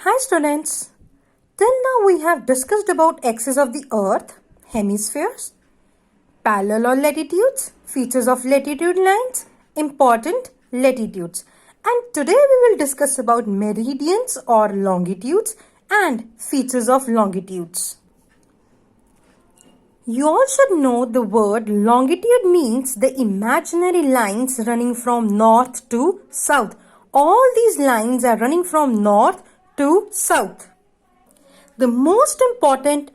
Hi students, till now we have discussed about axis of the earth, hemispheres, parallel or latitudes, features of latitude lines, important latitudes, and today we will discuss about meridians or longitudes and features of longitudes. You all should know the word longitude means the imaginary lines running from north to south. All these lines are running from north to south. The most important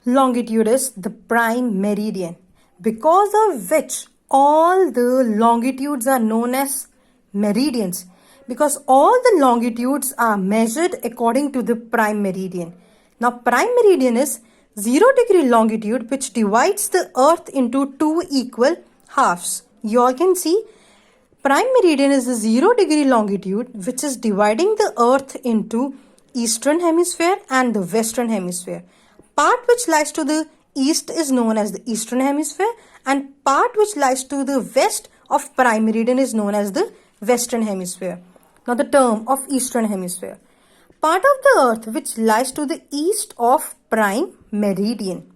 longitude is the prime meridian, because of which all the longitudes are known as meridians, because all the longitudes are measured according to the prime meridian. Now prime meridian is 0-degree longitude which divides the earth into two equal halves. You all can see prime meridian is the 0-degree longitude which is dividing the earth into eastern hemisphere and the western hemisphere. Part which lies to the east is known as the eastern hemisphere, and part which lies to the west of prime meridian is known as the western hemisphere. Now the term of eastern hemisphere. Part of the earth which lies to the east of prime meridian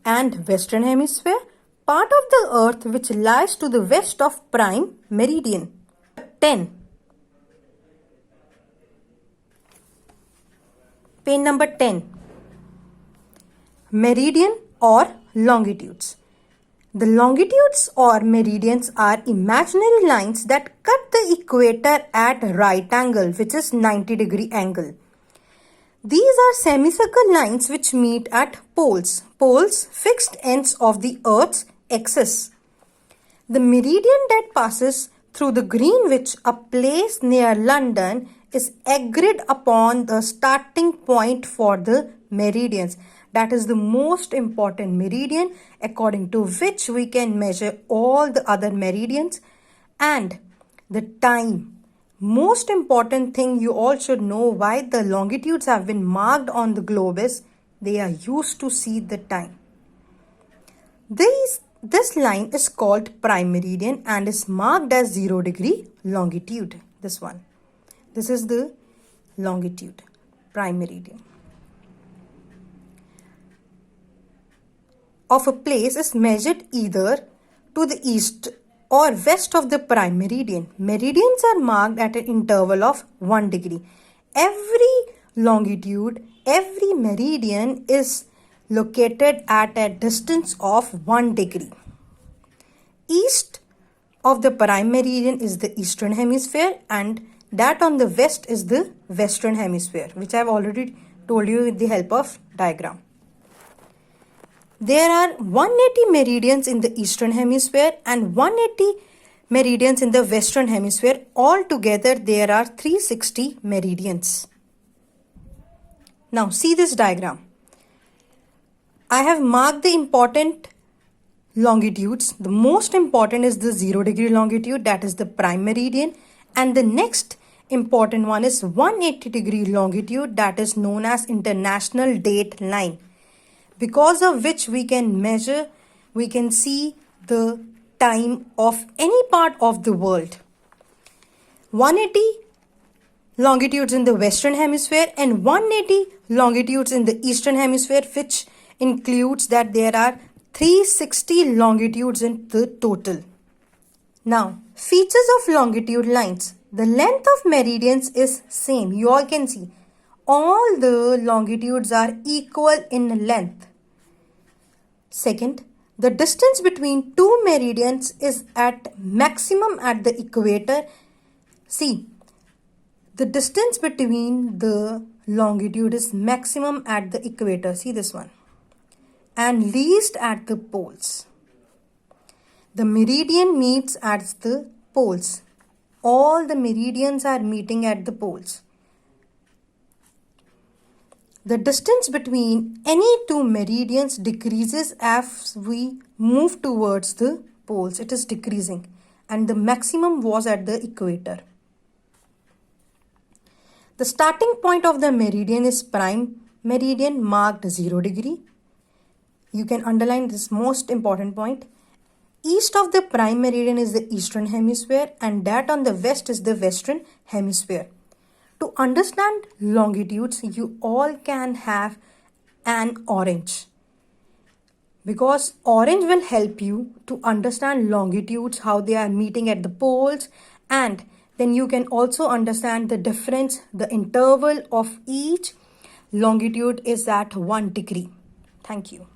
and western hemisphere, part of the earth which lies to the west of prime meridian. 10. Page number 10. Meridian or longitudes. The longitudes or meridians are imaginary lines that cut the equator at right angle, which is 90-degree angle. These are semicircle lines which meet at poles. Poles, fixed ends of the Earth's axis. The meridian that passes through the Greenwich, a place near London, is agreed upon the starting point for the meridians. That is the most important meridian according to which we can measure all the other meridians. And the time. Most important thing you all should know why the longitudes have been marked on the globe is they are used to see the time. This line is called prime meridian and is marked as 0-degree longitude. This one. This is the longitude, prime meridian of a place is measured either to the east or west of the prime meridian. Meridians are marked at an interval of 1 degree. Every longitude, every meridian is located at a distance of 1 degree. East of the prime meridian is the eastern hemisphere, and that on the west is the western hemisphere, which I have already told you with the help of diagram. There are 180 meridians in the eastern hemisphere and 180 meridians in the western hemisphere. Altogether, there are 360 meridians. Now, see this diagram. I have marked the important longitudes. The most important is the 0-degree longitude, that is the prime meridian. And the next important one is 180-degree longitude, that is known as international date line, because of which we can measure, we can see the time of any part of the world. 180 longitudes in the western hemisphere and 180 longitudes in the eastern hemisphere, which includes that there are 360 longitudes in the total. Now, features of longitude lines. The length of meridians is same. You all can see all the longitudes are equal in length. Second, the distance between two meridians is at maximum at the equator. See, the distance between the longitude is maximum at the equator. See this one. And least at the poles. The meridian meets at the poles. All the meridians are meeting at the poles. The distance between any two meridians decreases as we move towards the poles. It is decreasing, and the maximum was at the equator. The starting point of the meridian is prime meridian marked 0 degree. You can underline this most important point. East of the prime meridian is the eastern hemisphere, and that on the west is the western hemisphere. To understand longitudes, you all can have an orange, because orange will help you to understand longitudes, how they are meeting at the poles, and then you can also understand the difference. The interval of each longitude is at 1 degree. Thank you.